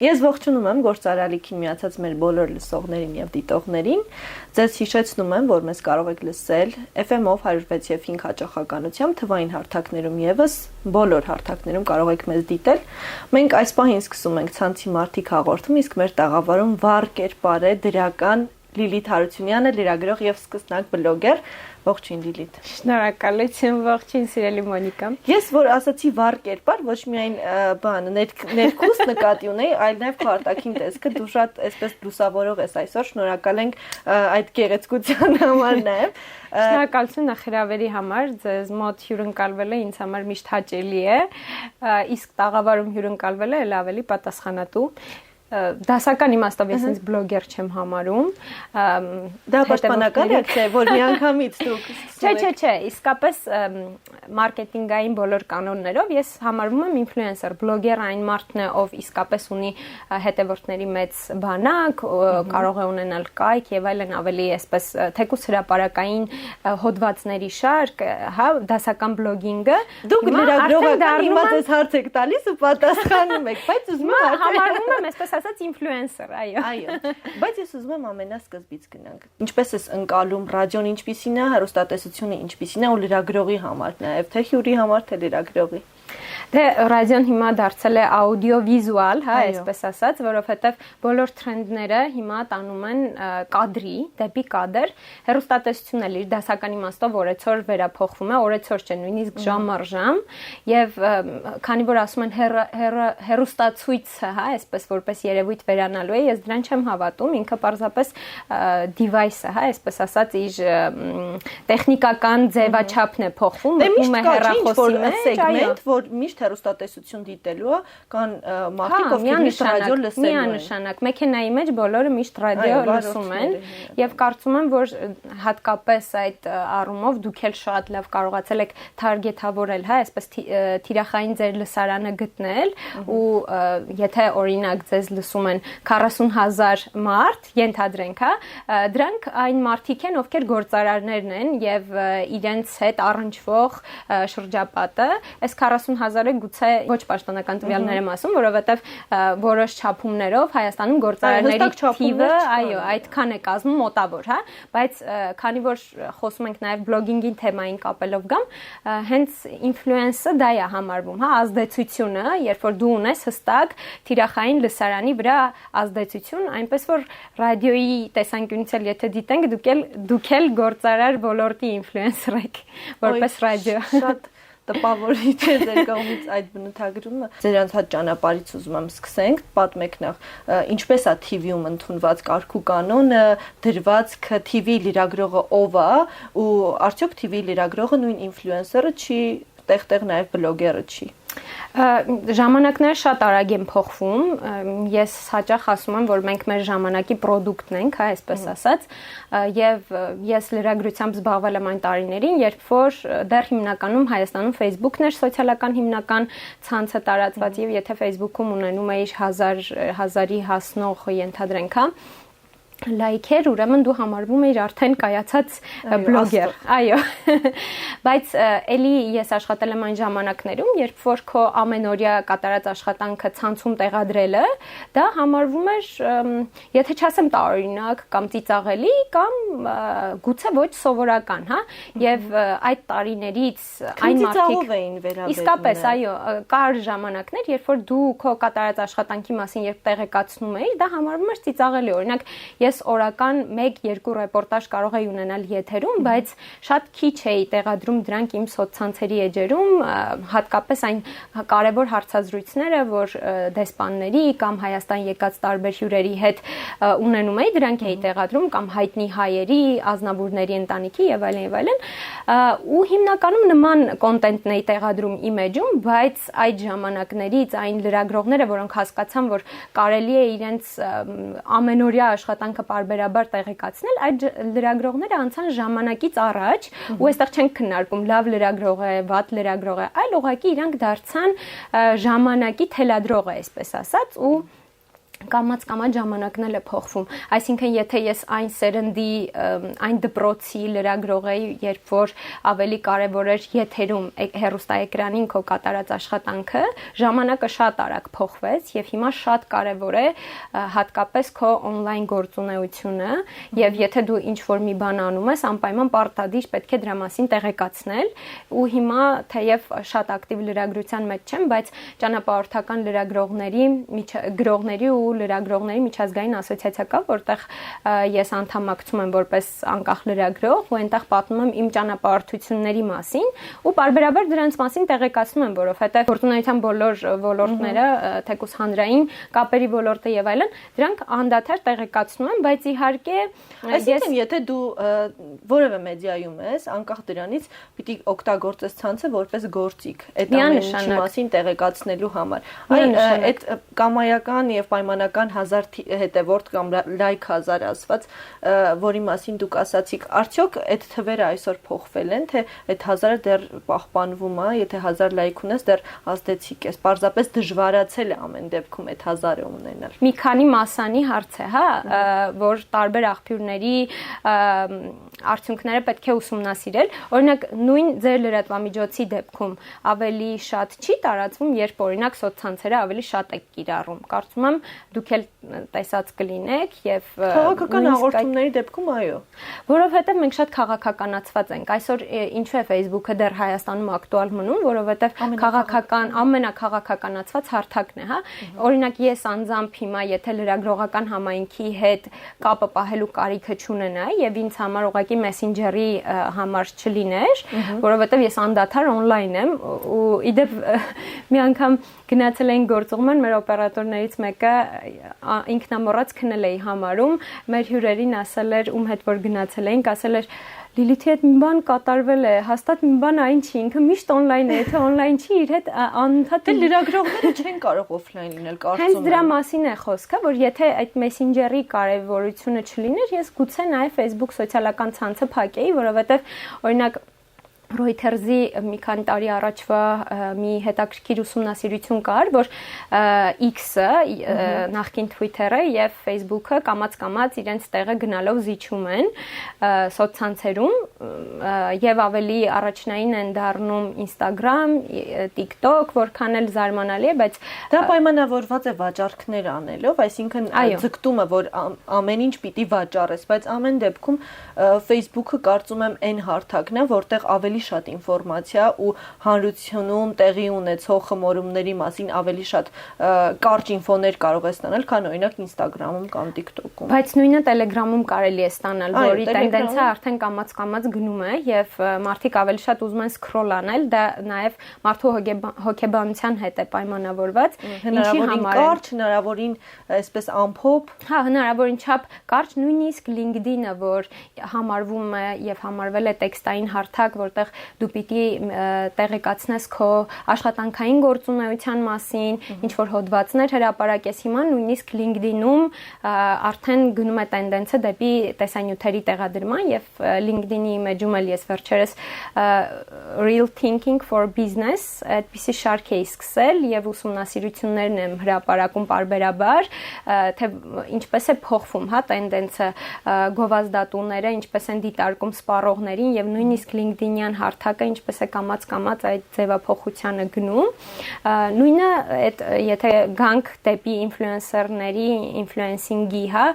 Ես ողջունում եմ գործարարիքին միացած մեր բոլոր լսողներին եւ դիտողներին։ Ձեզ հիշեցնում եմ, որ մեզ կարող եք լսել FM-ով 106 եւ 5 հաճախականությամբ թվային հարթակներում եւս բոլոր հարթակներում կարող եք մեզ դիտել։ Մենք այս պահին սկսում ենք ցանցի մարդիկ հաղորդում, իսկ մեր տաղավարում վառ կերպար է դրական Լիլիթ Հարությունյանը, լրագրող եւ սկսնակ բլոգեր։ Ողջույն Լիլիթ։ Շնորհակալություն, ողջույն սիրելի Մոնիկա։ Ես որ ասացի վառ կերպար, ոչ միայն ներքուս նկատի ունեի, այլ նաև քարտակին տեսքը դու շատ այսպես լուսավորող ես այսօր, շնորհակալ ենք այդ գեղեցկության համար նաև։ Շնորհակալություն նախհրավերի համար, ձեզ մոտ հյուրընկալվելը ինձ համար միշտ հաճելի է, իսկ տաղավարում հյուրընկալվելը էլ ավելի պատասխանատու։ Դասական իմաստով ես ինձ բլոգեր չեմ համարում։ Դա պաշտպանական ռեակցիա է, որ միանգամից դուք Չէ, իսկապես մարքեթինգային բոլոր կանոններով ես համարվում եմ ինֆլուենսեր, բլոգեր այն մարդն է, ով իսկապես ունի հետևորդների մեծ բանակ, կարող է ունենալ կայք եւ այլն ավելի այսպես թեկուզ հրապարակային հոդվածների շարք, հա, դասական բլոգինգը։ Դուք լրագրողական հիմա դες հարց եք տալիս ու պատասխանում եք, բայց ուզում եմ համարվում եմ այսպես ասած ինֆլուենսեր, այո։ Այո։ Բայց ես ուզում եմ ամենասկզբից գնանք։ Ինչպես ես ընկալում ռադիոն ինչպիսին է, հեռուստատեսությունը ինչպիսին է ու լրագրողի համար նաև, թե հյուրի համար, թե լրագրողի։ Դե ռադիոն հիմա դարձել է աուդիո-վիզուալ, հա, այսպես ասած, որովհետև բոլոր թրենդները հիմա տանում են կադրի, դեպի կադր, հեռուստատեսությունն էլ իր դասական իմաստով օրեցօր վերափոխվում է, օրեցօր չէ, նույնիսկ ժամ առ ժամ, եւ քանի որ ասում են հեռուստացույցը, հա, այսպես որպես երևույթ վերանալու է, ես դրան չեմ հավատում, ինքը պարզապես device-ը, հա, այսպես ասած, իր տեխնիկական ձևաչափն է փոխվում, մտնում է հեռախոսի մեջ, որ միշտ հեռուստատեսություն դիտելու է, կան մարդիկ, ովքեր միշտ ռադիո լսելու են։ Միանշանակ, մեքենայի մեջ բոլորը միշտ ռադիո լսում են, եւ կարծում եմ, որ հատկապես այդ առումով դուք էլ շատ լավ կարողացել եք թարգեթավորել, հա, այսպես թիրախային ձեր լսարանը գտնել, ու եթե օրինակ ձեզ լսում են 40,000 մարդ, ենթադրենք, հա, դրանք այն մարդիկ են, ովքեր գործարարներն են եւ իրենց հետ առնչվող շրջապատը, այս 40,000-ը գուցե ոչ պաշտոնական տվյալներ եմ ասում, որովհետև որոշ չափումներով Հայաստանում գործարարների թիվը, այո, այդքան է կազմում մոտավոր, հա, բայց քանի որ խոսում ենք նաև բլոգինգի թեմային կապելով գամ, հենց ինֆլուենսը դա է համարվում, հա, ազդեցությունը, երբ որ դու ունես հստակ թիրախային լսարանի վրա ազդեցություն, այնպես որ ռադիոյի տեսանկյունից էլ եթե դիտենք, դուք էլ գործարար ոլորտի ինֆլուենսեր եք, որպես ռադիո։ Շատ տպավորիչ է ձեր կողմից այդ բնութագրումը։ Ձեր անցած ճանապարհից ուզում եմ սկսենք, պատմեք նախ, ինչպես է TV-ում ընդունված կարգու կանոնը, դրվածքը, TV լրագրողը ով է, ու արդյոք TV լրագրողը նույն ինֆլուենսերը չի, տեղ-տեղ նաև բլոգերը չի։ Ժամանակները շատ արագ են փոխվում, ես հաճախ ասում եմ, որ մենք մեր ժամանակի պրոդուկտն ենք, հա, այսպես ասած, եւ ես լրագրությամբ զբաղվել եմ այն տարիներին, երբ որ դեռ հիմնականում Հայաստանում Facebook-ն էր սոցիալական հիմնական ցանցը տարածված, եւ եթե Facebook-ում ունենում էիր 1000-ի հասնող ենթադրենք, հա, լայքեր, ուրեմն դու համարվում էիր արդեն կայացած բլոգեր, այո, բայց էլի ես աշխատել եմ այն ժամանակներում, երբ որ քո ամենօրյա կատարած աշխատանքը ցանցում տեղադրելը, դա համարվում էր, եթե չասեմ տարօրինակ կամ ծիծաղելի կամ գուցե ոչ սովորական, հա, եւ այդ տարիներից այն մարդիկ էին վերաբերվում։ Իսկապես, այո, կար ժամանակներ, երբ որ դու քո կատարած աշխատանքի մասին երբ տեղեկացնում էիր, դա համարվում էր ծիծաղելի, օրինակ ես օրական 1-2 ռեպորտաժ կարող էի ունենալ եթերում, բայց շատ քիչ էի տեղադրում դրանք իմ սոցցանցերի էջերում, հատկապես այն կարևոր հարցազրույցները, որ դեսպանների կամ Հայաստան եկած տարբեր հյուրերի հետ ունենում էի, դրանք էի տեղադրում կամ հայտնի հայերի, ազնավուրների ընտանիքի եւ այլն եւ այլն, ու հիմնականում նման կոնտենտն էի տեղադրում իմ էջում, բայց այդ ժամանակներից այն լրագրողները, որոնք հասկացան, որ կարելի է իրենց ամենօրյա աշխատանքը պարբերաբար տեղեկացնել, այդ լրագրողները անցան ժամանակից առաջ, ու այստեղ չենք քննարկում լավ լրագրող է, վատ լրագրող է, այլ ուղղակի իրանք դարձան ժամանակի թելադրող է, այսպես ասած, ու կամած ժամանակն էլ է փոխվում։ Այսինքն, եթե ես այն սերնդի, այն դպրոցի լրագրող էի, երբ որ ավելի կարևոր էր եթերում հեռուստաէկրանին քո կատարած աշխատանքը, ժամանակը շատ արագ փոխվեց եւ հիմա շատ կարևոր է հատկապես քո on-line գործունեությունը եւ եթե դու ինչ-որ մի բան անում ես, անպայման պարտադիր պետք է դրա մասին տեղեկացնել ու հիմա թեև շատ ակտիվ լրագրության մեջ չեմ, բայց ճանապարհորդական գրողների ու լրագրողների միջազգային ասոցիացիա կա, որտեղ ես անդամակցում եմ որպես անկախ լրագրող ու այնտեղ պատմում եմ իմ ճանապարհորդությունների մասին ու պարբերաբար դրանց մասին տեղեկացնում եմ, որովհետև գործունեության բոլոր ոլորտները, թեկուզ հանրային կապերի ոլորտը եւ այլն, դրանք անդադար տեղեկացնում եմ, բայց իհարկե այսինքն եթե դու որևէ մեդիայում ես, անկախ դրանից պիտի օգտագործես ցանցը որպես գործիք այդ ամենի մասին տեղեկացնելու համար։ Այն այդ կամայական եւ պայմանական 1000 հետևորդ կամ լայք 1000 ասված, որի մասին դուք ասացիք, արդյոք այդ թվերը այսօր փոխվել են, թե այդ 1000-ը դեռ պահպանվում է, եթե 1000 լայք ունես, դեռ ազդեցիկ ես, պարզապես դժվարացել է ամեն դեպքում այդ 1000-ը ունենալ։ Մի քանի մասանի հարց է, հա, որ տարբեր աղբյուրների արդյունքները պետք է ուսումնասիրել։ Օրինակ, նույն ձեր լրատվամիջոցի դեպքում ավելի շատ չի տարածվում, երբ օրինակ սոցցանցերը ավելի շատ է կիրառում։ Կարծում եմ դուք էլ տեսած կլինեք եւ քաղաքական հաղորդումների դեպքում այո, որովհետեւ մենք շատ քաղաքականացված ենք։ Այսօր ինչու է Facebook-ը դեռ Հայաստանում ակտուալ մնում, որովհետեւ քաղաքական ամենակաղաքականացված հարթակն է, հա։ Օրինակ ես անձամբ հիմա եթե լրագրողական համայնքի հետ կապը պահելու կարիքը չունենայի եւ ինձ համար ուղղակի Messenger-ի համար չլիներ, որովհետեւ ես անդադար on-line եմ ու իդեպ մի անգամ գնացել էին գործողման մեր օպերատորներից մեկը ինքնամոռաց քնել էի համարում, մեր հյուրերին ասել էր ում հետ որ գնացել էինք, ասել էր Լիլիթի հետ մի բան կատարվել է, հաստատ մի բան այն չի, ինքը միշտ on-line է, եթե on-line չի, իր հետ անընդհատ լրագրողները չեն կարող offline լինել, կարծում եմ։ Հենց դրա մասին է խոսքը, որ եթե այդ Messenger-ի կարևորությունը չլիներ, ես գուցե նաև Facebook սոցիալական ցանցը փակեի, որովհետև օրինակ Reuters-ի մի քանի տարի առաջվա մի հետաքրքիր ուսումնասիրություն կար, որ X-ը, նախկին Twitter-ը եւ Facebook-ը կամած իրենց տեղը գնալով զիջում են սոցցանցերում եւ ավելի առաջնային են դառնում Instagram, TikTok, որքան էլ զարմանալի է, բայց դա պայմանավորված է վաճառքներ անելով, այսինքն ձգտումը, որ ամեն ինչ պիտի վաճառես, բայց ամեն դեպքում Facebook-ը կարծում եմ այն հարթակն է, որտեղ ավելի շատ ինֆորմացիա ու հանրությունում տեղի ունեցող խմորումների մասին ավելի շատ կարճ ինֆոներ կարող է ստանալ, քան օրինակ Instagram-ում կամ TikTok-ում։ Բայց նույնը Telegram-ում կարելի է ստանալ, որի տենդենսը արդեն կամած գնում է եւ մարդիկ ավելի շատ ուզում են սկրոլ անել, դա նաեւ մարդու հոգեբանության հետ է պայմանավորված, ինչի համար կարճ, հնարավորին այսպես ամփոփ, հա, հնարավորին չափ կարճ, նույնիսկ LinkedIn-ը, որ համարվում է եւ համարվել է տեքստային հարթակ, որտեղ դու պիտի տեղեկացնես քո աշխատանքային գործունեության մասին, ինչ որ հոդվածներ հրապարակես, հիմա նույնիսկ LinkedIn-ում արդեն գնում է տենդենսը դեպի տեսանյութերի տեղադրման եւ LinkedIn-ի image-ում էլ ես վերջերս Real Thinking for Business այդպիսի շարք էի սկսել եւ ուսումնասիրություններն եմ հրապարակում պարբերաբար, թե ինչպես է փոխվում, հա, տենդենսը գովազդատուները ինչպես են դիտարկում սպառողներին եւ նույնիսկ LinkedIn-յան հարթակը ինչպես է կամած այդ ձևափոխությանը գնում։ Նույնը այդ եթե գանք դեպի ինֆլուենսերների, ինֆլուենսինգի, հա,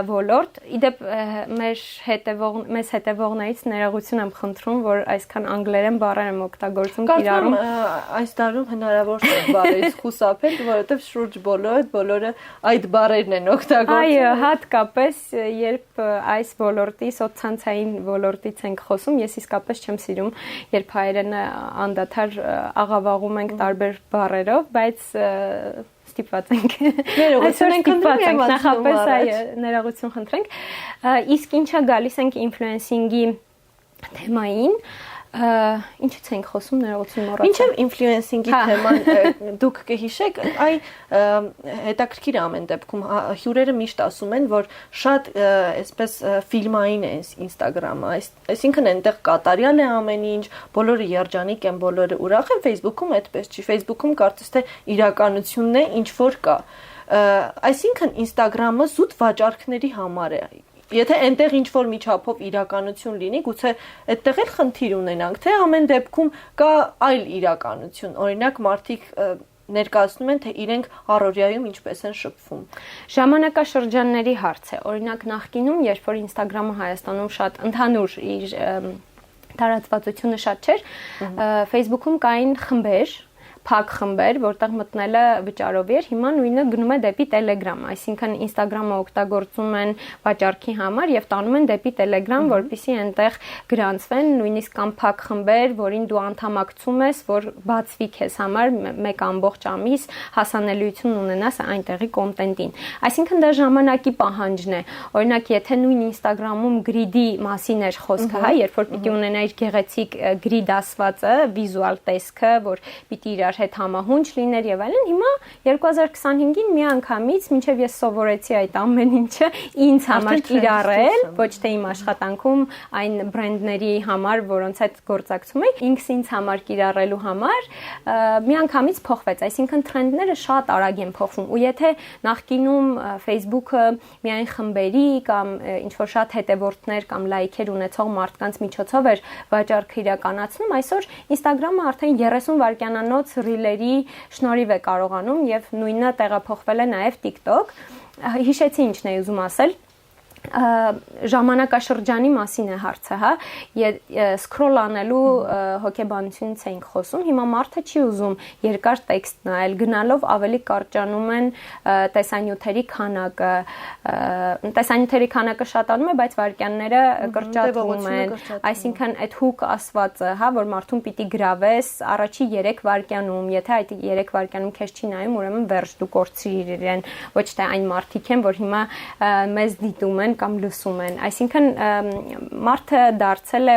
ոլորտ, իդեպ մեզ հետևողներից ներողություն եմ խնդրում, որ այսքան անգլերեն բառեր եմ օգտագործում իրարում։ Այս տարում հնարավոր չէ բառերից խուսափել, որովհետև շուրջ բոլորը այդ բառերն են օգտագործում։ Այո, հատկապես երբ այս ոլորտի սոցցանցային ոլորտից ենք խոսում, ես իսկապես չեմ սիրում, երբ հայերենը անդադար աղավաղում ենք տարբեր բառերով, բայց ստիպված ենք։ Ներողություն ենք խնդրում, նախապես այո, ներողություն խնդրենք։ Իսկ ինչա գալիս ենք ինֆլուենսինգի թեմային, ինչից ենք խոսում, ներողություն մոռացա։ Մինչև ինֆլուենսինգի թեման դուք կհիշեք, այ հետաքրքիր ամեն դեպքում հյուրերը միշտ ասում են, որ շատ այսպես ֆիլմային է Instagram-ը, այսինքն այնտեղ կատարյալ է ամեն ինչ, բոլորը երջանիկ են, բոլորը ուրախ են, Facebook-ում այդպես չի, Facebook-ում կարծես թե իրականությունն է, ինչ որ կա։ Այսինքն Instagram-ը զուտ վաճառքների համար է։ Եթե այնտեղ ինչ-որ միջափով իրականություն լինի, գուցե այդտեղ էլ խնդիր ունենանք, թե ամեն դեպքում կա այլ իրականություն։ Օրինակ, մարդիկ ներկայացնում են, թե իրենք առօրյայում ինչպես են շփվում։ Ժամանակաշրջանների հարց է։ Օրինակ, նախկինում, երբ որ Instagram-ը Հայաստանում շատ ընդհանուր իր տարածվածությունը շատ չէր, Facebook-ում կային խմբեր, փակ խմբեր, որտեղ մտնելը վճարովի էր, հիմա նույնը գնում է դեպի Telegram, այսինքն Instagram-ը օգտագործում են վաճառքի համար եւ տանում են դեպի Telegram, որպեսզի այնտեղ գրանցվեն, նույնիսկ կամ փակ խմբեր, որին դու անդամակցում ես, որ բացվի քեզ համար 1 ամբողջ ամիս հասանելիություն ունենաս այնտեղի կոնտենտին։ Այսինքն դա ժամանակի պահանջն է։ Օրինակ, եթե նույն Instagram-ում grid-ի մասին էր խոսքը, հա, երբ որ պիտի ունենայիր գեղեցիկ grid ասվածը, վիզուալ տեսքը, որ պիտի իր հետ համահունչ լիներ եւ այլն, հիմա 2025-ին միանգամից, մինչեւ ես սովորեցի այդ ամեն ինչը ինձ համար կիրառել, ոչ թե իմ աշխատանքում այն բրենդների համար, որոնց հետ գործակցում եմ, ինքս համար կիրառելու համար, միանգամից փոխվեց, այսինքն տրենդները շատ արագ են փոխվում, ու եթե նախկինում Facebook-ը միայն խմբերի կամ ինչ-որ շատ հետևորդներ կամ լայքեր ունեցող մարդկանց միջոցով էր վաճառքը իրականացնում, այսօր Instagram-ը արդեն 30 վայրկյանանոց ռիլերի շնորհիվ է կարողանում եւ նույնը տեղափոխվել է նաեւ TikTok։ Հիշեցի ինչն էի ուզում ասել։ Ժամանակաշրջանի մասին է հարցը, հա, սկրոլ անելու հոգեբանությունից էինք խոսում, հիմա մարդը չի ուզում երկար տեքստ նայել, գնալով ավելի կարճանում են տեսանյութերի քանակը շատանում է, բայց վայրկյանները կրճատվում են, այսինքն այդ հուկ ասվածը, հա, որ մարդուն պիտի գրավես առաջի 3 վայրկյանում, եթե այդ 3 վայրկյանում քեզ չի նայում, ուրեմն վերջ դու կորցրիր իրեն, ոչ թե այն մարդիկ են, որ հիմա մեզ դիտում են կամ լսում են, այսինքն մարդը դարձել է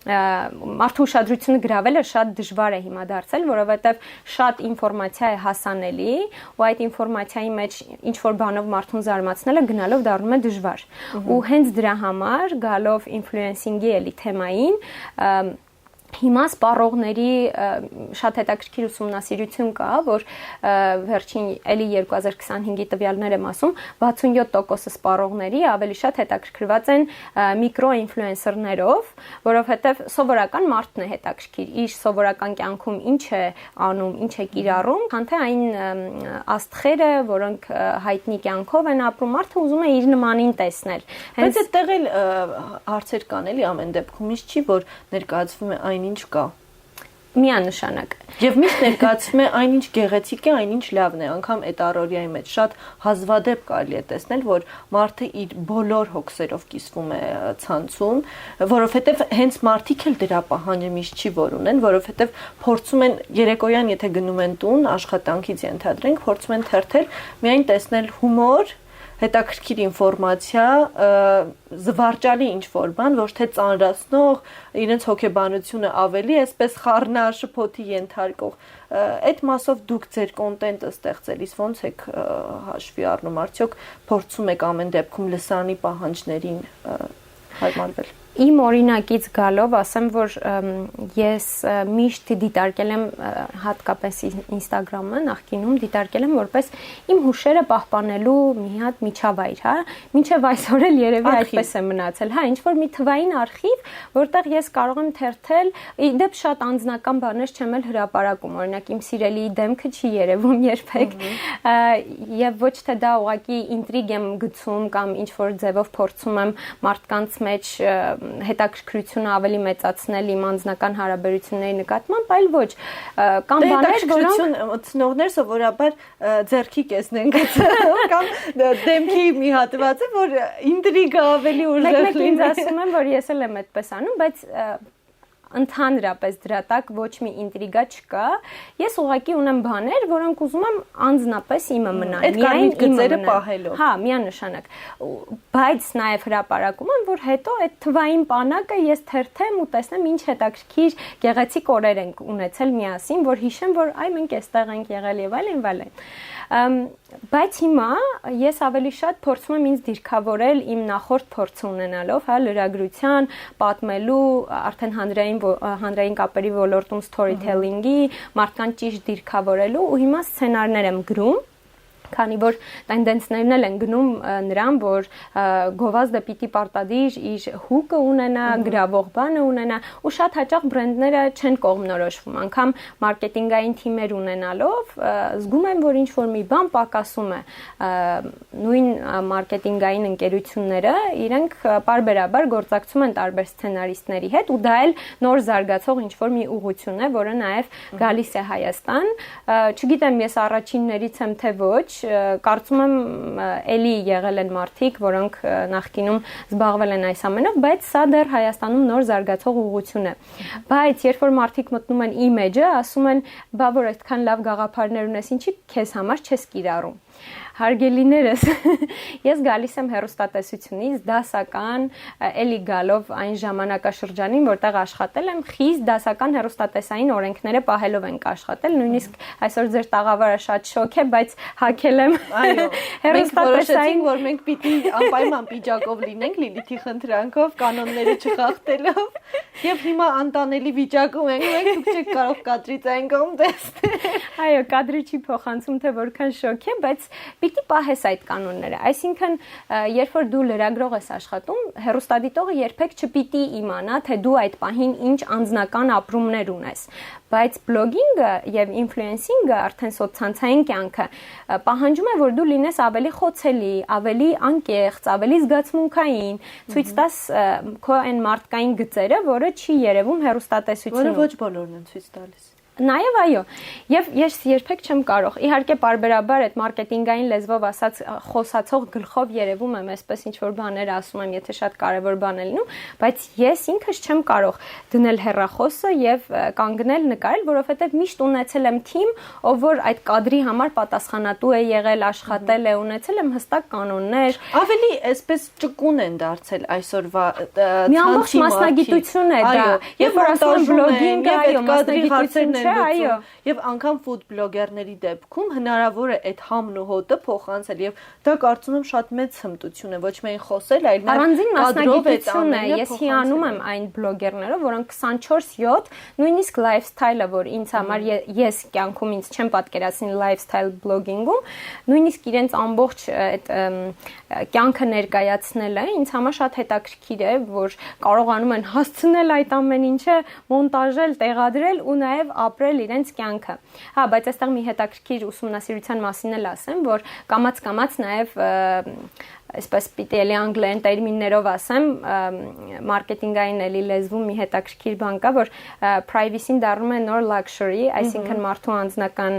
մարդու ուշադրությունը գրավելը շատ դժվար է հիմա դարձել, որովհետև շատ ինֆորմացիա է հասանելի, ու այդ ինֆորմացիայի մեջ ինչ-որ բանով մարդուն զարմացնելը գնալով դառնում է դժվար։ Ու հենց դրա համար գալով ինֆլուենսինգի էլի թեմային, հիմա սպառողների շատ հետաքրքիր ուսումնասիրություն կա, որ վերջին էլի 2025-ի տվյալներ եմ ասում, 67% սպառողների ավելի շատ հետաքրքրված են միկրոինֆլուենսերներով, որովհետև սովորական մարդն է հետաքրքիր, իր սովորական կյանքում ինչ է անում, ինչ է կիրառում, քան թե այն աստղերը, որոնք հայտնի կյանքով են ապրում, մարդը ուզում է իր նմանին տեսնել։ Բայց այդտեղ էլ հարցեր կան էլի ամեն դեպքում, ինչ չի, որ ներկայացվում է ինչ կա։ Միանշանակ։ Եվ միշտ ներկայացվում է այնինչ գեղեցիկ է, այնինչ լավն է, անգամ այդ առօրյայի մեջ շատ հազվադեպ կարելի է տեսնել, որ մարդը իր բոլոր հոգսերով կիսվում է ցանցում, որովհետև հենց մարդիկ էլ դրա պահանջը միշտ չի որ ունեն, որովհետև փորձում են երեկոյան, եթե գնում են տուն, աշխատանքից ենթադրենք, փորձում են թերթել, միայն տեսնել հումոր, հետաքրքիր ինֆորմացիա, զվարճալի ինչ-որ բան, ոչ թե ծանրացնող, իրենց հոգեբանությունը ավելի այսպես խառնաշփոթի ենթարկող։ Այդ մասով դուք ձեր կոնտենտը ստեղծելիս ո՞նց եք հաշվի առնում, արդյոք փորձում եք ամեն դեպքում լսանի պահանջներին հարմարվել։ Իմ օրինակից գալով ասեմ, որ ես միշտ դիտարկել եմ հատկապես Instagram-ը, նախկինում դիտարկել եմ որպես իմ հուշերը պահպանելու մի հատ միջավայր, հա, մինչև այսօր էլ երևի այդպես է մնացել, հա, ինչ որ մի թվային արխիվ, որտեղ ես կարող եմ թերթել, իդեպ շատ անձնական բաներ չեմ էլ հրապարակում, օրինակ իմ սիրելի դեմքը չի երևում երբեք, եւ ոչ թե դա ուղղակի ինտրիգ եմ գցում կամ ինչ որ ձևով փորձում եմ մարդկանց մեջ հետաքրքրությունը ավելի մեծացնել իմ անձնական հարաբերությունների նկատմամբ, այլ ոչ, կամ բաներ, որոնք ծնողներ սովորաբար ձեռքի կեսն են գցում, կամ դեմքի մի հատվածը, որ ինտրիգա ավելի ուժեղ լինի։ Մեկ-մեկ ինձ ասում են, որ ես էլ եմ այդպես անում, բայց ընդհանրապես դրա տակ ոչ մի ինտրիգա չկա։ Ես ուղղակի ունեմ բաներ, որոնք ուզում եմ անձնապես իմը մնան, միայն գծերը պահելով։ Հա, միանշանակ։ Բայց նաև հրապարակում եմ, որ հետո այդ թվային բանակը ես թերթեմ ու տեսնեմ ինչ հետաքրքիր գեղեցիկ օրեր ենք ունեցել միասին, որ հիշեմ, որ այ մենք այստեղ ենք եղել եւ այլն։ Բայց հիմա ես ավելի շատ փորձում եմ ինձ դիրքավորել իմ նախորդ փորձը ունենալով, հա, լրագրության, պատմելու, արդեն հանրային հանրային կապերի ոլորտում storytelling-ի, մարդկանց ճիշտ դիրքավորելու ու հիմա սցենարներ եմ գրում, քանի որ տենդենսներն էլ են գնում նրան, որ գովազդը պիտի պարտադիր իր հուկը ունենա, գրավող բանը ունենա, ու շատ հաճախ բրենդները չեն կողմնորոշվում, անգամ մարքեթինգային թիմեր ունենալով զգում եմ, որ ինչ-որ մի բան պակասում է։ Նույն մարքեթինգային ընկերությունները իրենք պարբերաբար գործակցում են տարբեր սցենարիստների հետ, ու դա էլ նոր զարգացող ինչ-որ մի ուղղություն է, որը նաև գալիս է Հայաստան։ Չգիտեմ, ես առաջիններից եմ, թե ոչ, կարծում եմ էլի եղել են մարդիկ, որոնք նախկինում զբաղվել են այս ամենով, բայց սա դեռ Հայաստանում նոր զարգացող ուղղություն է։ Բայց երբ որ մարդիկ մտնում են իմեջը, ասում են, բա որ այդքան լավ գաղափարներ ունես, ինչի քեզ համար չես կիրառում։ Հարգելիներս, ես գալիս եմ հեռուստատեսությունից, դասական, էլի գալով այն ժամանակաշրջանին, որտեղ աշխատել եմ, խիստ դասական հեռուստատեսային օրենքները պահելով ենք աշխատել, նույնիսկ այսօր ձեր տաղավարը շատ շոկ է, բայց հագել եմ հեռուստատեսային, որ մենք պիտի անպայման պիջակով լինենք Լիլիթի խնդրանքով, կանոնները չխախտելով, եւ հիմա անտանելի վիճակում ենք, մենք դուք չեք կարող կադրից այն կողմ տեսնել։ Այո, կադրի չի փոխանցում, թե որքան շոկ է, բայց պիտի պահես այդ կանոնները, այսինքն երբ որ դու լրագրող ես աշխատում, հեռուստադիտողը երբեք չպիտի իմանա, թե դու այդ պահին ինչ անձնական ապրումներ ունես, բայց բլոգինգը եւ ինֆլուենսինգը, արդեն սոցցանցային կյանքը պահանջում է, որ դու լինես ավելի խոցելի, ավելի անկեղծ, ավելի զգացմունքային, ցույց տաս քո այն մարդկային գծերը, որը չի երևում հեռուստատեսությունում, որը ոչ բոլորն են ցույց տալիս։ Նաև այո, եւ ես երբեք չեմ կարող, իհարկե պարբերաբար այդ մարքեթինգային լեզվով ասած խոսացող գլխով երևում եմ, այսպես ինչ որ բաներ ասում եմ, եթե շատ կարևոր բան է լինում, բայց ես ինքս չեմ կարող դնել հեռախոսը եւ կանգնել նկարել, որովհետեւ միշտ ունեցել եմ թիմ, ով որ այդ կադրի համար պատասխանատու է եղել, աշխատել է, ունեցել եմ հստակ կանոններ։ Ավելի այսպես ճկուն են դարձել այսօրվա մի ամբողջ մասնագիտություն է դա, երբ որ ասում եմ բլոգինգ, այո, մասնագիտություն այո, եւ անգամ ֆուդ բլոգերների դեպքում հնարավոր է այդ համն ու հոտը փոխանցել եւ դա կարծում եմ շատ մեծ հմտություն է, ոչ միայն խոսել, այլ առանձին մասնագիտություն է, ես հիանում եմ այն բլոգերներով, որոնք 24/7 նույնիսկ լայֆսթայլը, որ ինձ համար ես կյանքում ինձ չեմ պատկերացնի լայֆսթայլ բլոգինգում, նույնիսկ իրենց ամբողջ այդ կյանքը ներկայացնելը ինձ համար շատ հետաքրքիր է, որ կարողանում են հասցնել այդ ամեն ինչը, մոնտաժել, տեղադրել ու նաեւ ապրել իրենց կյանքը։ Հա, բայց այստեղ մի հետաքրքիր ուսումնասիրության մասին էլ ասեմ, որ կամաց-կամաց նաև այսպես պիտի էլի անգլերեն տերմիններով ասեմ, մարքեթինգային էլի լեզվում մի հետաքրքիր բան կա, որ privacy-ն դառնում է նոր luxury, այսինքն մարդու անձնական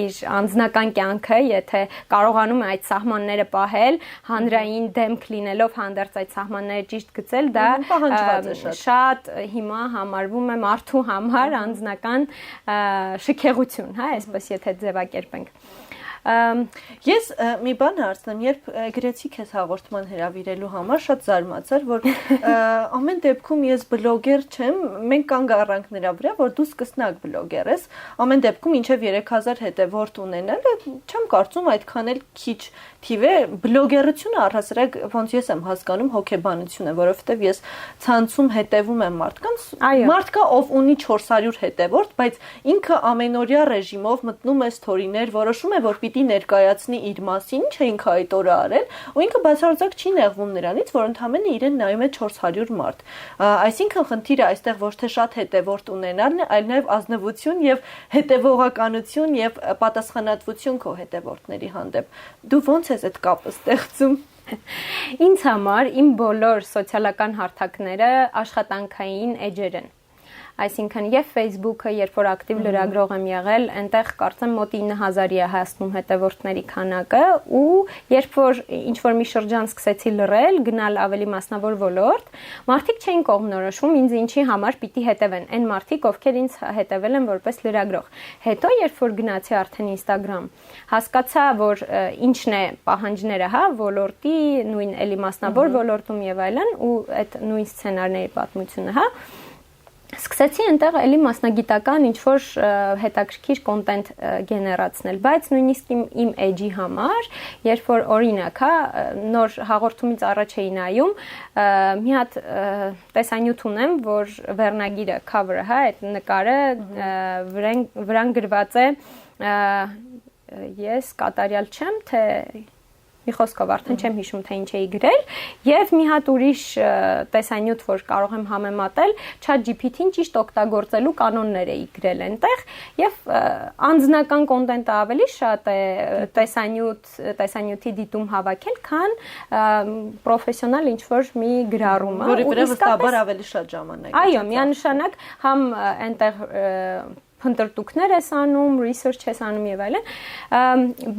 իր անձնական կյանքը, եթե կարողանում է այդ սահմանները պահել, հանրային դեմք լինելով հանդերձ այդ սահմանները ճիշտ գծել, դա շատ հիմա համարվում է մարդու համար անձնական շքեղություն, հա, այսպես եթե ձևակերպենք։ Ես մի բան հարցնեմ, երբ գրեցի քեզ հաղորդման հրավիրելու համար, շատ զարմացար, որ ամեն դեպքում ես բլոգեր չեմ, մենք կանգ առանք նրա վրա, որ դու սկսնակ բլոգեր ես, ամեն դեպքում ինչև 3000 հետևորդ ունենալը, չեմ կարծում այդքան էլ քիչ թիվ է, բլոգերությունը առհասարակ ոնց ես եմ հասկանում հոգեբանություն է, որովհետև ես ցանցում հետևում եմ մարդկանց, մարդ կա, ով ունի 400 հետևորդ, բայց ինքը ամենօրյա ռեժիմով մտնում է սթորիներ, որոշում է, որ պիտի ներկայացնի իր մասին, ինչ է ինքը այդ օրը արել, ու ինքը բացարձակ չի նեղվում նրանից, որ ընդհանրապես իրեն նայում է 400 մարդ։ Այսինքն խնդիրը այստեղ ոչ թե շատ հետևորդ ունենալն է, այլ նաև ազնվություն եւ հետևողականություն եւ պատասխանատվություն քո հետևորդների հանդեպ։ Դու ոնց ես այդ կապը ստեղծում։ Ինձ համար իմ բոլոր սոցիալական հարթակները աշխատանքային էջեր են։ Այսինքն եւ Facebook-ը, երբ որ ակտիվ լրագրող եմ եղել, այնտեղ կարծեմ մոտ 9000-ի է հասնում հետևորդների քանակը, ու երբ որ ինչ որ մի շրջան սկսեցի լռել, գնալ ավելի մասնավոր ոլորտ, մարդիկ չէին կողմնորոշվում ինձ ինչի համար պիտի հետևեն, այն մարդիկ, ովքեր ինձ հետևել են որպես լրագրող։ Հետո երբ որ գնացի արդեն Instagram, հասկացա, որ ինչն է պահանջները, հա, ոլորտի, նույն էլի մասնավոր ոլորտում եւ այլն, ու այդ նույն սցենարների պատմությունը, հա, Սկսեցի այնտեղ էլի մասնագիտական ինչ-որ հետաքրքիր կոնտենտ գեներացնել, բայց նույնիսկ իմ edge-ի համար, երբ որ օրինակ, նոր հաղորդումից առաջ էի նայում, մի հատ տեսանյութ ունեմ, որ վերնագիրը, cover-ը, այդ նկարը վրան գրված է ես կատարյալ չեմ, թե մի խոսքով արդեն չեմ հիշում թե ինչ էի գրել եւ մի հատ ուրիշ տեսանյութ որ կարող եմ համեմատել ChatGPT-ին ճիշտ օգտագործելու կանոններ էի գրել այնտեղ եւ անձնական կոնտենտը ավելի շատ է տեսանյութի դիտում հավաքել քան պրոֆեսիոնալ ինչ որ մի գրառումը որի վրա վստահաբար ավելի շատ ժամանակ այո միանշանակ համ այնտեղ փնտրտուքներ ես անում, research ես անում եւ այլն,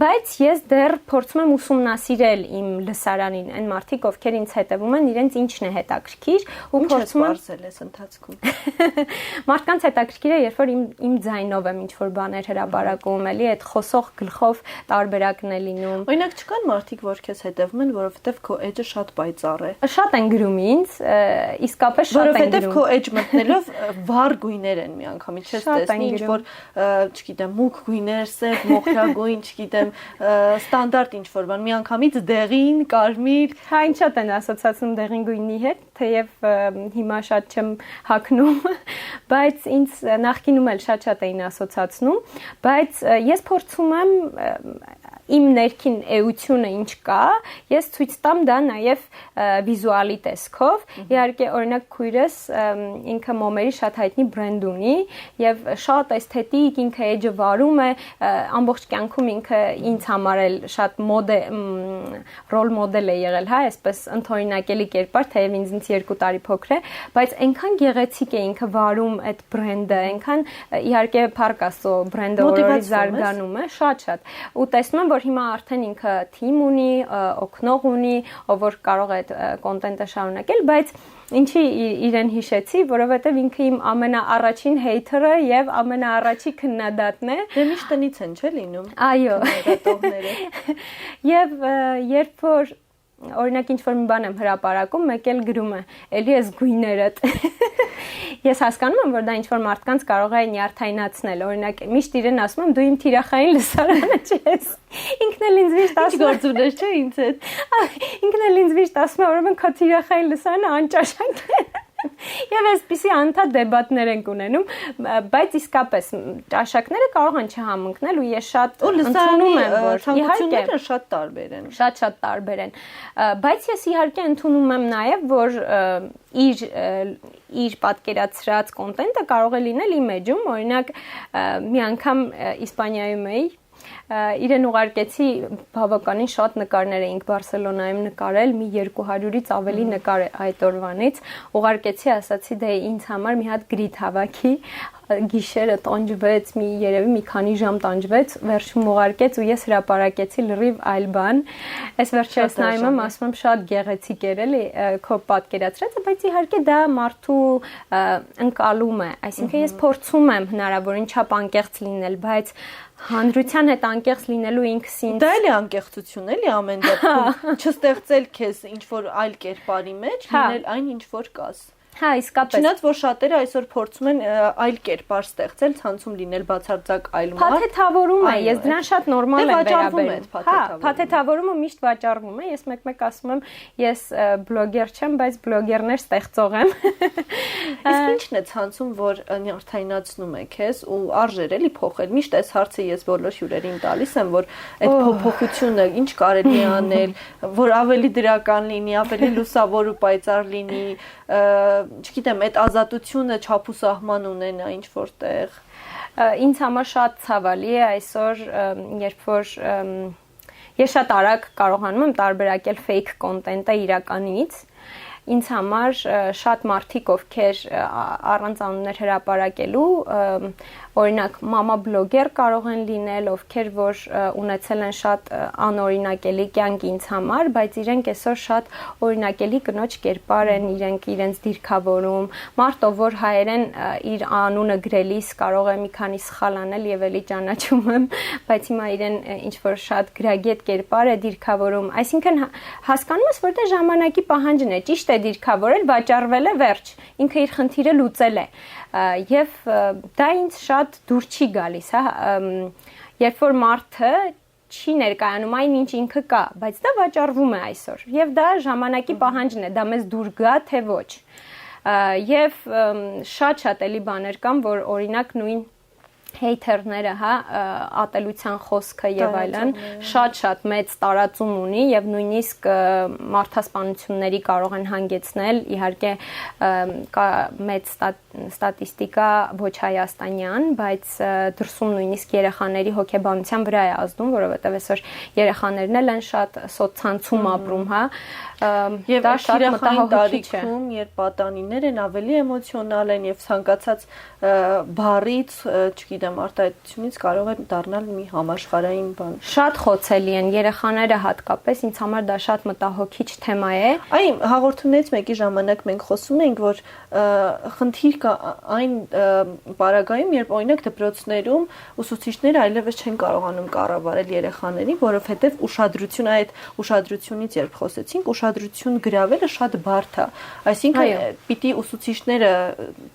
բայց ես դեռ փորձում եմ ուսումնասիրել իմ լսարանին, այն մարդիկ, ովքեր ինձ հետևում են, իրենց ինչն է հետաքրքիր ու փորձում եմ սպասել ես ընթացքում։ Մարդկանց հետաքրքիր է, երբ որ իմ ձայնով եմ ինչ-որ բաներ հրապարակում, էլի այդ խոսող գլխով տարբերակն է լինում։ Օրինակ չկան մարդիկ, որ քեզ հետևում են, որովհետեւ քո edge-ը շատ պայծառ է։ Շատ են գրում ինձ, իսկապես շատ են գրում։ Որովհետեւ քո edge մտնելով վառ գույներ են միանգամից, չես տեսնի ինչ որ, չգիտեմ, մուգ գույներ, սև, մոխրագույն, չգիտեմ, ստանդարտ ինչ որ բան, միանգամից դեղին, կարմիր, հա ինչ շատ են ասոցացնում դեղին գույնի հետ, թեև հիմա շատ չեմ հագնում, բայց ինձ նախկինում էլ շատ էին ասոցացնում, բայց ես փորձում եմ իմ ներքին էությունը ինչ կա, ես ցույց տամ դա նաև վիզուալի տեսքով։ Իհարկե, օրինակ քույրս ինքը մոմերի շատ հայտնի բրենդ ունի եւ շատ էսթետիկ, ինքը edge-ը վարում է, ամբողջ կյանքում ինքը ինձ համար էլ շատ ռոլ մոդել է եղել, հա, այսպես ընդօրինակելի կերպար, թեև ինձնից 2 տարի փոքր է, բայց այնքան գեղեցիկ է ինքը վարում այդ բրենդը, այնքան իհարկե Փառք Աստծո բրենդը օրորի զարգանում է, շատ ու տեսնում եմ որ հիմա արդեն ինքը թիմ ունի, օգնող ունի, ով որ կարող է այդ կոնտենտը շարունակել, բայց ինչի իրեն հիշեցի, որովհետև ինքը իմ ամենաառաջին հեյթերը եւ ամենաառաջի քննադատն է։ Դե միշտ տնից են, չէ՞ լինում։ Այո։ Դատողները։ Եվ երբ որ օրինակ ինչ որ մի բան եմ հրապարակում, մեկ էլ գրում է, էլի էս գույներդ։ Ես հասկանում եմ, որ դա ինչ որ մարդկանց կարող է նյարդայնացնել։ Օրինակ, միշտ իրեն ասում եմ, դու իմ թիրախային լսարանը չես։ Ինքն էլ ինձ միշտ ասում է, գործ ունես, չէ՞ ինձ հետ։ Ինքն էլ ինձ միշտ ասում է, ուրեմն քո թիրախային լսարանը անճաշակ է։ Եվ այսպիսի անդադ դեբատներ ենք ունենում, բայց իսկապես ճաշակները կարող են չհամընկնել ու ես շատ ընդունում եմ, որ իհարկե շատ տարբեր են։ Շատ տարբեր են, բայց ես իհարկե ընդունում եմ նաև, որ իր պատկերացրած կոնտենտը կարող է լինել իմ էջում, օրինակ մի անգամ Իսպանիայում էի իրեն ուղարկեցի բավականին շատ նկարներ էինք Բարսելոնայում նկարել, մի 200-ից ավելի նկար այդ օրվանից, ուղարկեցի, ասացի դե ինձ համար մի հատ գրիտ հավաքի, գիշերը տանջվեց, երևի մի քանի ժամ տանջվեց, վերջում ուղարկեց ու ես հրապարակեցի լրիվ այլ բան։ Այս վերջերս նայում եմ, ասում եմ շատ գեղեցիկ էր էլի քո պատկերացրածը, բայց իհարկե դա մարդու ընկալում է, այսինքն ես փորձում եմ հնարավորին չափ անկեղծ լինել, բայց հանրության հետ անկեղծ լինելու ինքս ինձ դա էլի անկեղծություն էլի ամեն դեպքում չստեղծել քեզ ինչ որ այլ կերպարի մեջ լինել այն ինչ որ կաս Հա, իսկապես։ Չնայած որ շատերը այսօր փորձում են այլ կերպար ստեղծել, ցանցում լինել բացարձակ այլ մարդ։ Փաթեթավորում է, ես դրան շատ նորմալ եմ վերաբերում։ Հա, փաթեթավորումը միշտ վաճառվում է, ես մեկ-մեկ ասում եմ, ես բլոգեր չեմ, բայց բլոգերներ ստեղծող եմ։ Իսկ ի՞նչն է ցանցում, որ նյարդայնացնում է քեզ ու արժեր էլի փոխել։ Միշտ այս հարցը ես բոլոր հյուրերին տալիս եմ, որ այդ փոփոխությունը ինչ կարելի է անել, որ ավելի դրական լինի, ավելի լուսավոր ու պայծառ լինի, չգիտեմ, այդ ազատությունը չափուսահման ունենա ինչ որտեղ։ Ինձ համար շատ ցավալի է այսօր, երբ որ ես շատ արագ կարողանում եմ տարբերակել fake content-ը իրականից։ Ինձ համար շատ մարդիկ, ովքեր առանց անուններ հրապարակելու, օրինակ մամա բլոգեր կարող են լինել, ովքեր որ ունեցել են շատ անօրինակելի կյանք ինձ համար, բայց իրենք այսօր շատ օրինակելի կնոջ կերպար են, իրենց դիրքավորում, մարդ ով որ հայերեն իր անունը գրելիս կարող է մի քանի սխալ անել եւ էլի ճանաչում եմ, բայց հիմա իրեն ինչ որ շատ գրագետ կերպար է դիրքավորում, այսինքն հասկանում ես, որ դա ժամանակի պահանջն է, ճիշտ է դիրքավորել, վաճառվել է, վերջ։ ինքը իր խնդիրը լուծել է եւ դա ինձ շատ դուր չի գալիս, հա, երբ որ մարդը չի ներկայանում այն ինչ ինքը կա, բայց դա վաճառվում է այսօր եւ դա ժամանակի պահանջն է, դա մեզ դուր գա թե ոչ։ Եվ շատ էլի բաներ կան, որ օրինակ նույն հեյթերները, հա, ատելության խոսքը եւ այլն շատ մեծ տարածում ունի եւ նույնիսկ մարդասպանությունների կարող են հանգեցնել, իհարկե կա մեծ ստատիստիկա ոչ հայաստանյան, բայց դրսում նույնիսկ երեխաների հոգեբանության վրա է ազդում, որովհետեւ այսօր երեխաներն էլ են շատ սոցցանցում ապրում, հա, եւ դա շատ մտահոգիչ է, երբ պատանիներ են ավելի էմոցիոնալ են եւ ցանկացած բառից, չգիտեմ, արտահայտությունից կարող է դառնալ մի համաշխարհային բան։ Շատ խոցելի են երեխաները հատկապես, ինձ համար դա շատ մտահոգիչ թեմա է։ Այ հաղորդումներից մեկի ժամանակ մենք խոսում ենք, որ խնդիր կա այն պարագայում, երբ օրինակ դպրոցներում ուսուցիչները այլևս չեն կարողանում կառավարել երեխաներին, որովհետեւ ուշադրություն այդ ուշադրությունից երբ խոսեցինք, ուշադրություն գրավելը շատ բարդ է։ Այսինքն պիտի ուսուցիչները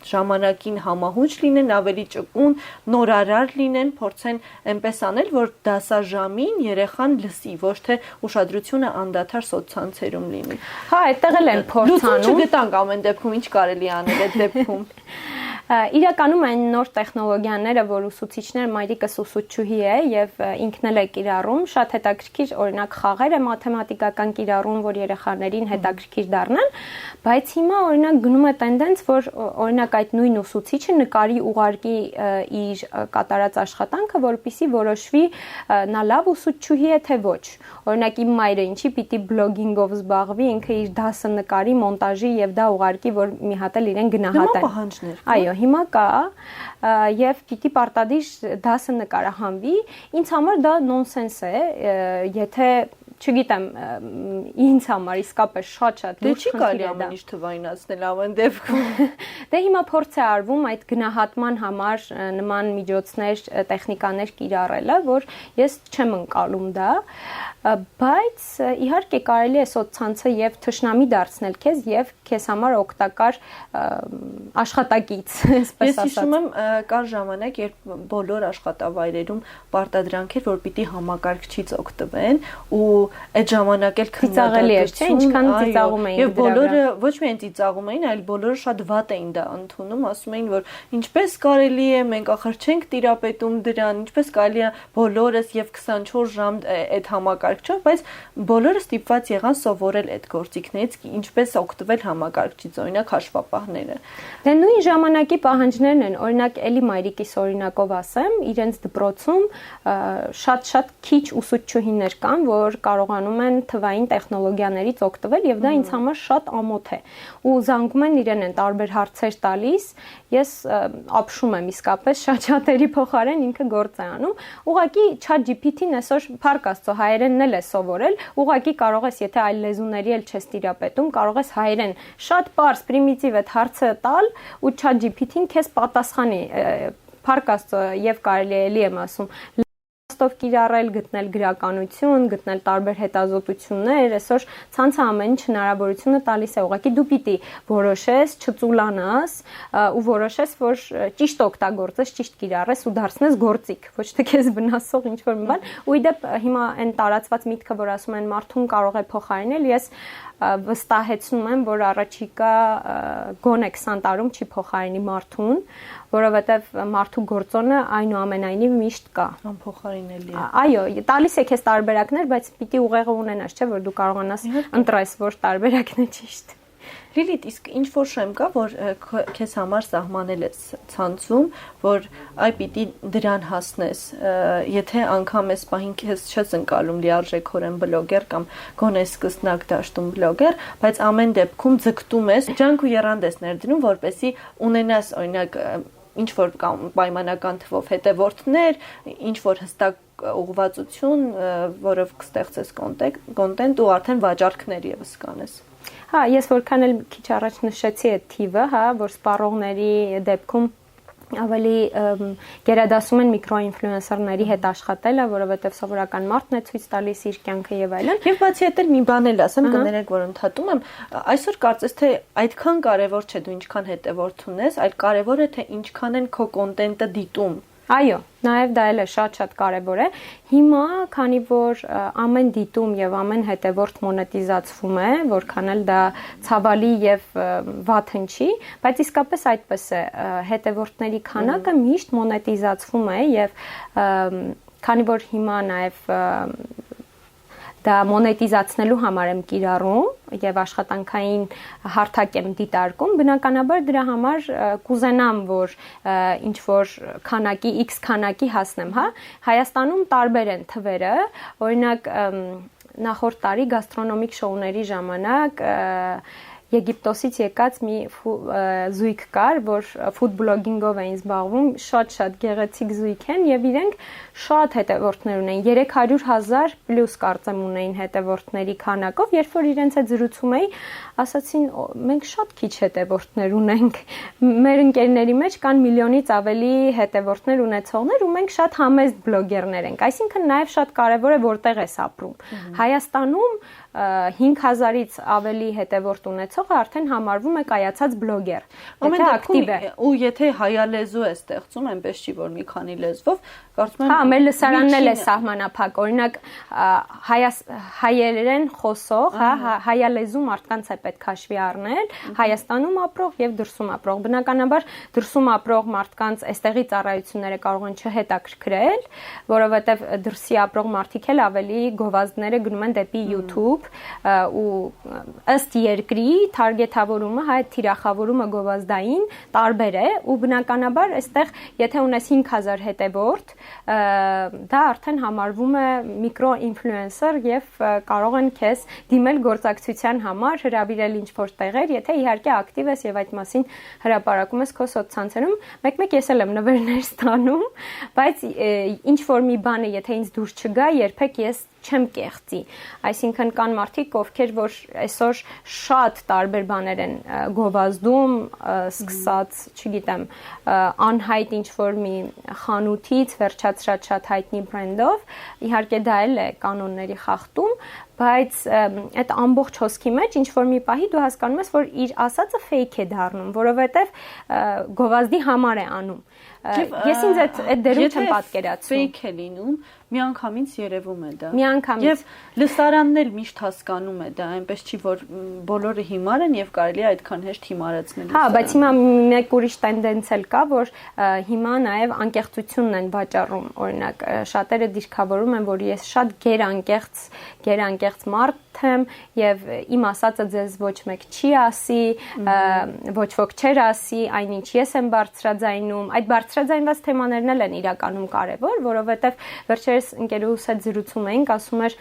ժամանակին համահունչ լինեն, ավելի ճկուն, նորարար լինեն, փորձեն այնպես անել, որ դասաժամին երեխան լսի, ոչ թե ուշադրությունը անդադար սոցցանցերում լինի։ Հա, այդտեղ էլ են փորձանում։ Լուծում չգտանք ամեն դեպքում, ինչ կարելի անել այդ դեպքում։ Իրականում այն նոր տեխնոլոգիաները, որ ուսուցիչներ, մայրիկս ուսուցչուհի է եւ ինքն էլ է կիրառում, շատ հետաքրքիր, օրինակ խաղեր է մաթեմատիկական կիրառում, որ երեխաներին հետաքրքիր դառնան, բայց հիմա օրինակ գնում է տենդենց, որ օրինակ այդ նույն ուսուցիչը նկարի ուղարկի իր կատարած աշխատանքը, որպեսզի որոշվի նա լավ ուսուցչուհի է թե ոչ։ Օրինակ իմ մայրը ինչի պիտի բլոգինգով զբաղվի, ինքը իր դասը նկարի, մոնտաժի եւ դա ուղարկի, որ մի հատ էլ իրեն գնահատեն։ Պահանջներ։ Այո, հիմա կա եւ պիտի պարտադիր դասը նկարահանվի, ինձ համար դա նոնսենս է, եթե չգիտեմ, ինձ համար իսկապես շատ դե չի կարելի ամեն ինչ թվայնացնել ամեն դեպքում։ Դե հիմա փորձ է արվում այդ գնահատման համար նման միջոցներ, տեխնիկաներ կիրառելը, որ ես չեմ ընկալում դա, բայց իհարկե կարելի է սոցցանցը եւ թշնամի դարձնել քեզ եւ քեզ համար օգտակար աշխատակից, այսպես ասած։ Ես հիշում եմ, կար ժամանակ, երբ բոլոր աշխատավայրերում պարտադրանք էր, որ պիտի համակարգչից օգտվեն ու այդ ժամանակ էլ քննադատելի էր, չէ՞, ինչքան ծիծաղում էին եւ բոլորը ոչ միայն ծիծաղում էին, այլ բոլորը շատ վատ էին դա ընդունում, ասում էին, որ ինչպես կարելի է, մենք ախր չենք տիրապետում դրան, ինչպես կարելի է բոլորս եւ 24 ժամ այդ համակարգչով, բայց բոլորը ստիպված եղան սովորել այդ գործիքներից, ինչպես օգտվել համակարգչից, օրինակ հաշվապահները։ Դե նույն ժամանակի պահանջներն են, օրինակ էլի մայրիկիս օրինակով ասեմ, իրենց դպրոցում շատ քիչ ուսուցչուհիներ կան, որ կարողանում են թվային տեխնոլոգիաներից օգտվել եւ դա ինձ համար շատ ամոթ է։ Ու զանգում են իրեն են տարբեր հարցեր տալիս, ես ապշում եմ իսկապես շատերի փոխարեն ինքը գործ է անում։ Ուղղակի ChatGPT-ն այսօր փառք Աստծո հայերենն էլ է սովորել, ուղղակի կարող ես, եթե այլ լեզուների էլ չես տիրապետում, կարող ես հայերեն շատ պարզ պրիմիտիվ այդ հարցը տալ ու ChatGPT-ն քեզ պատասխանի։ Փառք Աստծո եւ կարելի էլի եմ ասում ով կիրառել, գտնել գրականություն, գտնել տարբեր հետազոտություններ, այսօր ցանցը ամեն ինչ հնարավորությունը տալիս է, ուղղակի դու պիտի որոշես, չծուլանաս ու որոշես, որ ճիշտ օգտագործես, ճիշտ կիրառես ու դարձնես գործիք, ոչ թե քեզ վնասող ինչ-որ մի բան։ Ու իդեպ հիմա այն տարածված միտքը, որ ասում են մարդուն կարող է փոխարինել, ես վստահեցնում եմ, որ առաջիկա գոնե 20 տարում չի փոխարինի մարդուն, որովհետև մարդու գործոնը այնուամենայնիվ միշտ կա։ Անփոխարինելի է։ Այո, տալիս է քեզ տարբերակներ, բայց պիտի ուղեղը ունենաս, չէ՞, որ դու կարողանաս ընտրես, որ տարբերակն է ճիշտ։ Լիլիթ, իսկ ինչ որ շեմ կա, որ քեզ համար սահմանել ես ցանցում, որ այ պիտի դրան հասնես, եթե անգամ ես պահին քեզ չես ընկալում լիարժեքորեն բլոգեր կամ գոնե սկսնակ դաշտում բլոգեր, բայց ամեն դեպքում ձգտում ես, ջանք ու եռանդ ես ներդնում, որպեսզի ունենաս օրինակ ինչ որ պայմանական թվով հետևորդներ, ինչ որ հստակ ուղղվածություն, որով կստեղծես կոնտենտ ու արդեն վաճառքներ եւս կանես։ Հա, ես որքան էլ քիչ առաջ նշեցի այդ թիվը, հա, որ սպառողների դեպքում ավելի գերադասում են միկրոինֆլուենսերների հետ աշխատելը, որովհետև սովորական մարդն է ցույց տալիս իր կյանքը եւ այլն։ Եվ բացի այդ էլ մի բան էլ ասեմ, կներեք, որ ընդհատում եմ, այսօր կարծես թե այդքան կարևոր չէ դու ինչքան հետևորդ ունես, այլ կարևոր է թե ինչքան են քո կոնտենտը դիտում։ Այո, նաև դա էլ է շատ կարևոր է։ Հիմա, քանի որ ամեն դիտում եւ ամեն հետևորդ մոնետիզացվում է, որքան էլ դա ցավալի եւ վատ հնչի, բայց իսկապես այդպես է, հետևորդների քանակը միշտ մոնետիզացվում է եւ քանի որ հիմա նաև դա մոնետիզացնելու համար եմ կիրառում եւ աշխատանքային հարթակ եմ դիտարկում, բնականաբար դրա համար կուզենամ, որ ինչ որ քանակի X քանակի հասնեմ, հա։ Հայաստանում տարբեր են թվերը, օրինակ նախորդ տարի գաստրոնոմիկ շոուների ժամանակ Եգիպտոսից եկած մի զույգ կար, որ ֆուդ բլոգինգով էին զբաղվում, շատ գեղեցիկ զույգ են եւ իրենք շատ հետևորդներ ունեն, 300,000 պլյուս կարծեմ ունեին հետևորդների քանակով, երբ որ իրենց հետ զրուցում էի, ասացին մենք շատ քիչ հետևորդներ ունենք, մեր ընկերների մեջ կան միլիոնից ավելի հետևորդներ ունեցողներ ու մենք շատ համեստ բլոգերներ ենք, այսինքն նաեւ շատ կարեւոր է որտեղ ես ապրում։ Հայաստանում 5,000-ից ավելի հետևորդ ունեցողը արդեն համարվում է կայացած բլոգեր։ Եթե ակտիվ է։ Ու եթե հայալեզու է ստեղծում, այնպես չի որ մի քանի լեզվով, կարծում եմ։ Հա, մեր լսարանն էլ է սահմանափակ, օրինակ հայերեն խոսող, հա, հայալեզու մարդկանց է պետք հաշվի առնել, Հայաստանում ապրող եւ դրսում ապրող։ Բնականաբար դրսում ապրող մարդկանց այստեղի ծառայությունները կարող են չհետաքրքրել, որովհետեւ դրսի ապրող մարդիկ էլ ավելի գովազդները գնում են դեպի YouTube ու ըստ երկրի թարգեթավորումը, հայ թիրախավորումը գովազդային տարբեր է ու բնականաբար այստեղ եթե ունես 5,000 հետևորդ, դա արդեն համարվում է միկրոինֆլուենսեր եւ կարող են քեզ դիմել գործակցության համար, հրավիրել ինչ-որ տեղեր, եթե իհարկե ակտիվ ես եւ այդ մասին հրապարակում ես քո սոցցանցերում, մեկ-մեկ ես էլ եմ նվերներ ստանում, բայց ինչ որ մի բանը եթե ինձ դուրս չգա, երբեք ես չեմ կեղծի, այսինքն կան մարդիկ, ովքեր որ այսօր շատ տարբեր բաներ են գովազդում, սկսած, չգիտեմ, անհայտ ինչ-որ մի խանութից վերջացրած շատ հայտնի բրենդով, իհարկե դա էլ է կանոնների խախտում, բայց այդ ամբողջ հոսքի մեջ ինչ-որ մի պահի դու հասկանում ես, որ իր ասածը fake է դառնում, որովհետև գովազդի համար է անում։ Ես ինձ այդ դերում չեմ պատկերացնում։ Fake է լինում, միանգամից երևում է դա։ Միանգամից։ Եվ լսարանն էլ միշտ հասկանում է դա, այնպես չի որ բոլորը հիմար են եւ կարելի է այդքան հեշտ հիմարացնել։ Հա, բայց հիմա մեկ ուրիշ տենդենց էլ կա, որ հիմա նաեւ անկեղծությունն են վաճառում, օրինակ շատերը դիրքավորում են, որ ես շատ գերանկեղծ մարդ եմ եւ իմ ասածը ձեզ ոչ մեկ չի ասի, ոչ ոք չեր ասի, այնինչ ես եմ բարձրաձայնում, այդ բարձրաձայնված թեմաներն էլ են իրականում կարևոր, որովհետեւ վերջերս ընկերուհուս հետ զրուցում էինք, ասում էր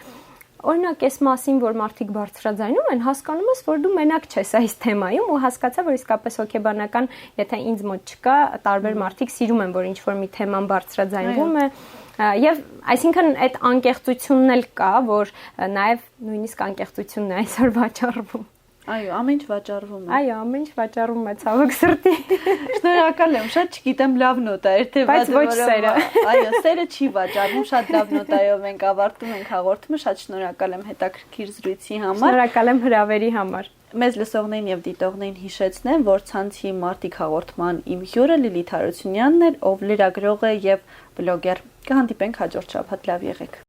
օրինակ այս մասին, որ մարդիկ բարձրաձայնում են, հասկանում ես, որ դու մենակ չես այս թեմայում ու հասկացա, որ իսկապես հոգեբանական, եթե ինձ մոտ չկա, տարբեր մարդիկ սիրում են, որ ինչ-որ մի թեման բարձրաձայնվում է, եւ այսինքն այդ անկեղծությունն էլ կա, որ նաեւ նույնիսկ անկեղծությունն է այսօր վաճառվում։ Այո, ամեն ինչ վաճառվում է։ Այո, ամեն ինչ վաճառվում է, ցավոք սրտի։ Շնորհակալ եմ, շատ չգիտեմ լավ նոտա էր թե բայց ոչ սերը։ Այո, սերը չի վաճառվում, շատ լավ նոտայով ենք ավարտում ենք հաղորդումը, շատ շնորհակալ եմ հետաքրքիր զրույցի համար։ Շնորհակալ եմ հրավերի համար։ Մեզ լսողներին եւ դիտողներին հիշեցնեմ, որ ցանցի Մարտիկ հաղորդման իմ հյուրը Լիլիթ Հարությունյանն էր, ով լրագրող է եւ բլոգեր։ Կհանդիպենք հաջորդ շաբաթ, լավ եղեք։